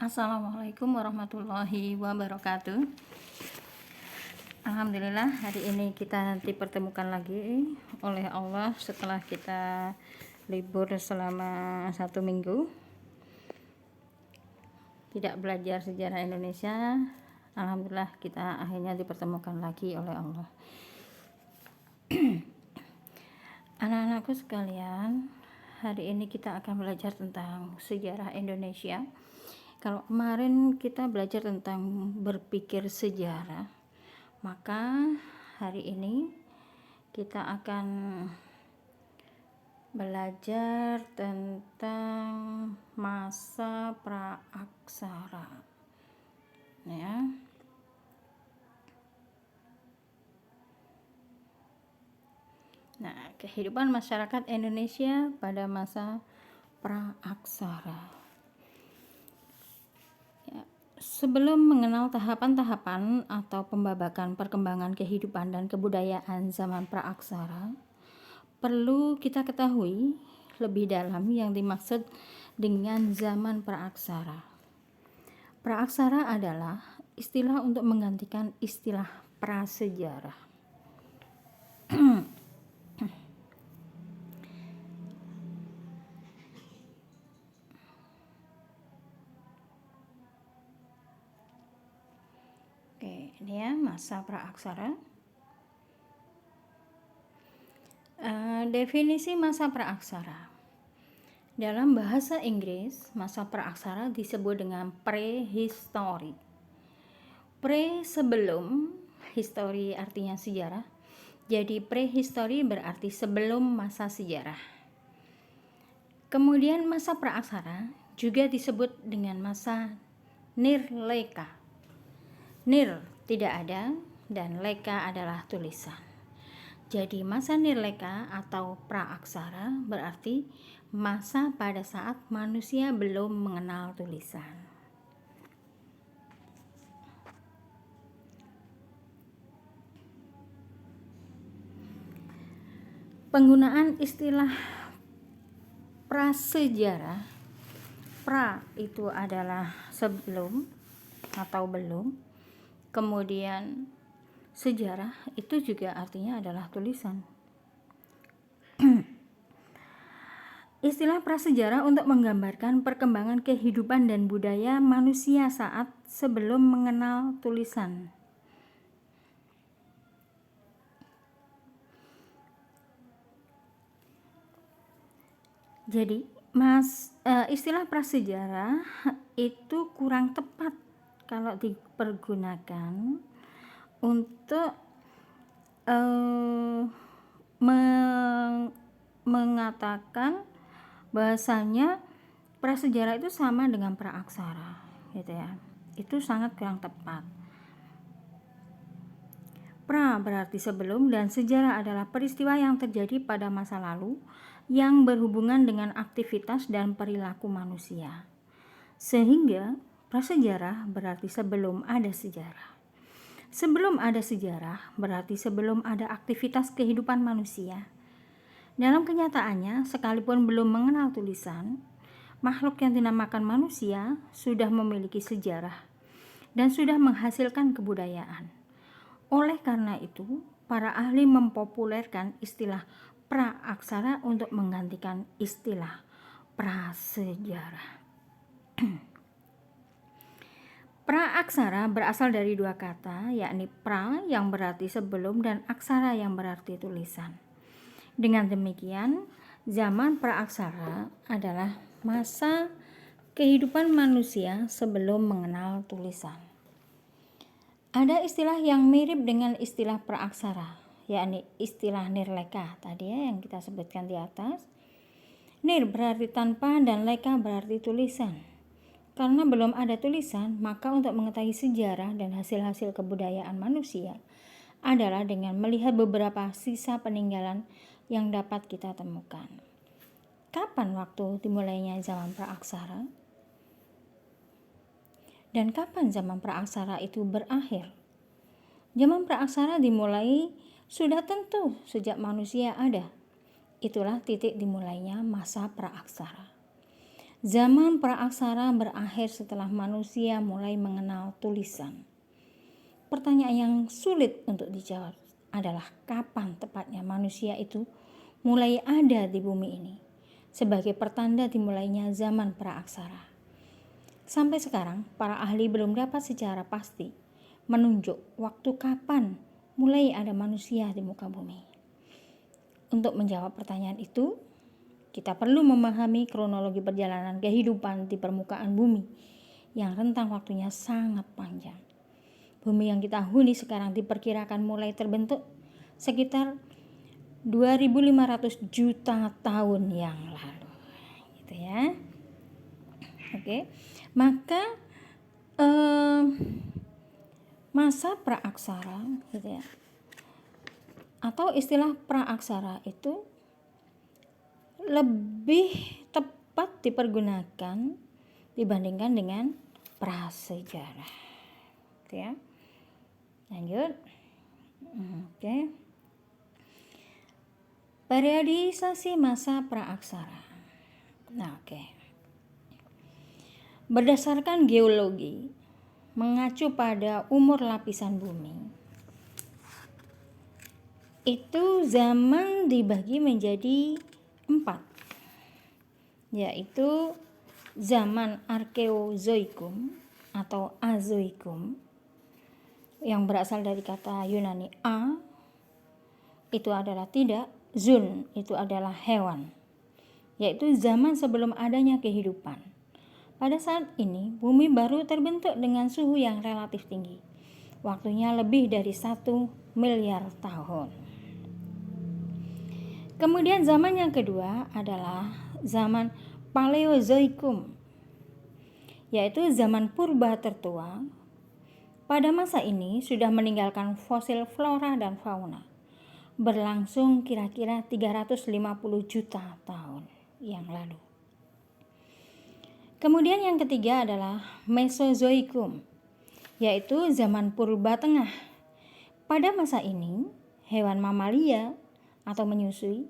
Assalamualaikum warahmatullahi wabarakatuh. Alhamdulillah, hari ini kita dipertemukan lagi oleh Allah setelah kita libur selama 1 minggu tidak belajar sejarah Indonesia. Alhamdulillah kita akhirnya dipertemukan lagi oleh Allah. Anak-anakku sekalian, hari ini kita akan belajar tentang sejarah Indonesia. Kalau kemarin kita belajar tentang berpikir sejarah, maka hari ini kita akan belajar tentang masa praaksara. Ya. Nah, kehidupan masyarakat Indonesia pada masa praaksara. Sebelum mengenal tahapan-tahapan atau pembabakan perkembangan kehidupan dan kebudayaan zaman praaksara, perlu kita ketahui lebih dalam yang dimaksud dengan zaman praaksara. Praaksara adalah istilah untuk menggantikan istilah prasejarah. Oke, ini ya masa praaksara. Definisi masa praaksara. Dalam bahasa Inggris, masa praaksara disebut dengan prehistory. Pre sebelum, history artinya sejarah. Jadi prehistory berarti sebelum masa sejarah. Kemudian masa praaksara juga disebut dengan masa nirleka. Nir tidak ada dan leka adalah tulisan. Jadi masa nirleka atau praaksara berarti masa pada saat manusia belum mengenal tulisan. Penggunaan istilah prasejarah, pra itu adalah sebelum atau belum, kemudian sejarah itu juga artinya adalah tulisan. Istilah prasejarah untuk menggambarkan perkembangan kehidupan dan budaya manusia saat sebelum mengenal tulisan. Jadi, istilah prasejarah itu kurang tepat kalau dipergunakan untuk mengatakan bahasanya prasejarah itu sama dengan praaksara, gitu ya. Itu sangat kurang tepat. Pra berarti sebelum dan sejarah adalah peristiwa yang terjadi pada masa lalu yang berhubungan dengan aktivitas dan perilaku manusia. Sehingga prasejarah berarti sebelum ada sejarah. Sebelum ada sejarah berarti sebelum ada aktivitas kehidupan manusia. Dalam kenyataannya, sekalipun belum mengenal tulisan, makhluk yang dinamakan manusia sudah memiliki sejarah dan sudah menghasilkan kebudayaan. Oleh karena itu, para ahli mempopulerkan istilah praaksara untuk menggantikan istilah prasejarah. Praaksara berasal dari dua kata, yakni pra yang berarti sebelum dan aksara yang berarti tulisan. Dengan demikian, zaman praaksara adalah masa kehidupan manusia sebelum mengenal tulisan. Ada istilah yang mirip dengan istilah praaksara, yakni istilah nirleka tadi ya yang kita sebutkan di atas. Nir berarti tanpa dan leka berarti tulisan. Karena belum ada tulisan, maka untuk mengetahui sejarah dan hasil-hasil kebudayaan manusia adalah dengan melihat beberapa sisa peninggalan yang dapat kita temukan. Kapan waktu dimulainya zaman praaksara? Dan kapan zaman praaksara itu berakhir? Zaman praaksara dimulai sudah tentu sejak manusia ada. Itulah titik dimulainya masa praaksara. Zaman praaksara berakhir setelah manusia mulai mengenal tulisan. Pertanyaan yang sulit untuk dijawab adalah kapan tepatnya manusia itu mulai ada di bumi ini sebagai pertanda dimulainya zaman praaksara. Sampai sekarang, para ahli belum dapat secara pasti menunjuk waktu kapan mulai ada manusia di muka bumi. Untuk menjawab pertanyaan itu, kita perlu memahami kronologi perjalanan kehidupan di permukaan bumi yang rentang waktunya sangat panjang. Bumi yang kita huni sekarang diperkirakan mulai terbentuk sekitar 2.500 juta tahun yang lalu. Gitu ya. Oke. Maka masa praaksara gitu ya. Atau istilah praaksara itu lebih tepat dipergunakan dibandingkan dengan prasejarah. Gitu ya. Lanjut. Oke. Periodisasi masa praaksara. Nah, oke. Berdasarkan geologi, mengacu pada umur lapisan bumi, itu zaman dibagi menjadi 4, yaitu zaman Arkeozoikum atau Azoikum yang berasal dari kata Yunani a, itu adalah tidak, zun itu adalah hewan, yaitu zaman sebelum adanya kehidupan. Pada saat ini bumi baru terbentuk dengan suhu yang relatif tinggi, waktunya lebih dari 1 miliar tahun. Kemudian zaman yang kedua adalah zaman Paleozoikum, yaitu zaman purba tertua. Pada masa ini sudah meninggalkan fosil flora dan fauna, berlangsung kira-kira 350 juta tahun yang lalu. Kemudian yang ketiga adalah Mesozoikum, yaitu zaman purba tengah. Pada masa ini, hewan mamalia atau menyusui,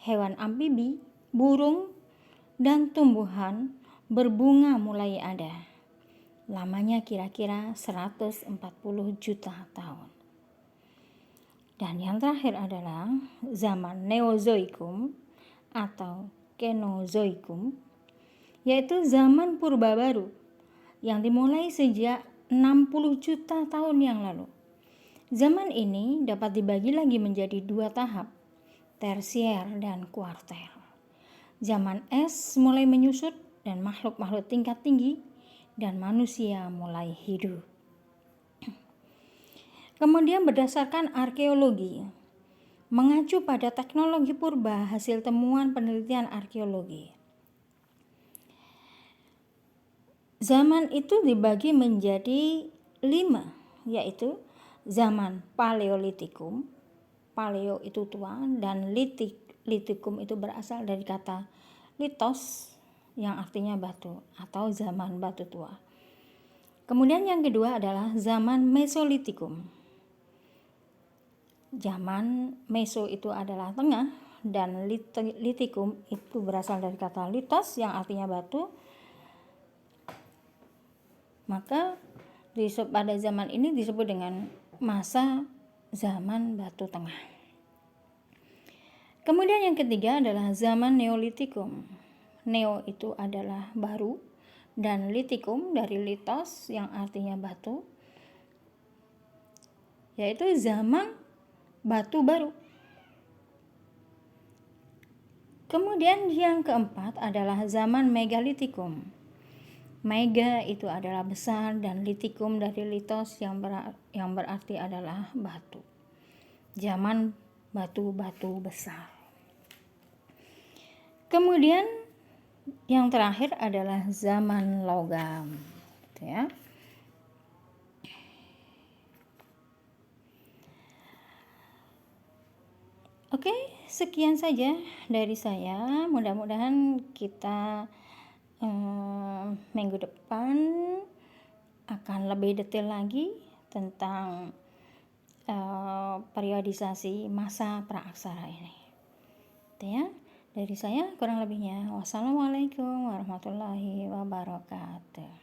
hewan amfibi, burung, dan tumbuhan berbunga mulai ada. Lamanya kira-kira 140 juta tahun. Dan yang terakhir adalah zaman Neozoikum atau Kenozoikum, yaitu zaman purba baru yang dimulai sejak 60 juta tahun yang lalu. Zaman ini dapat dibagi lagi menjadi 2 tahap, tersier dan kuarter. Zaman es mulai menyusut dan makhluk-makhluk tingkat tinggi dan manusia mulai hidup. Kemudian berdasarkan arkeologi, mengacu pada teknologi purba hasil temuan penelitian arkeologi, zaman itu dibagi menjadi 5, yaitu zaman Paleolitikum, paleo itu tua, dan litikum itu berasal dari kata litos yang artinya batu atau zaman batu tua. Kemudian yang kedua adalah zaman Mesolitikum. Zaman Meso itu adalah tengah dan litikum itu berasal dari kata litos yang artinya batu. Maka pada zaman ini disebut dengan masa zaman batu tengah. Kemudian yang ketiga adalah zaman Neolitikum. Neo itu adalah baru dan litikum dari litos yang artinya batu, yaitu zaman batu baru. Kemudian yang keempat adalah zaman Megalitikum. Mega itu adalah besar dan litikum dari litos yang berarti adalah batu. Zaman batu-batu besar. Kemudian yang terakhir adalah zaman logam. Gitu ya. Oke, sekian saja dari saya. Mudah-mudahan kita minggu depan akan lebih detail lagi tentang periodisasi masa praaksara ini. Gitu ya. Dari saya kurang lebihnya. Wassalamualaikum warahmatullahi wabarakatuh.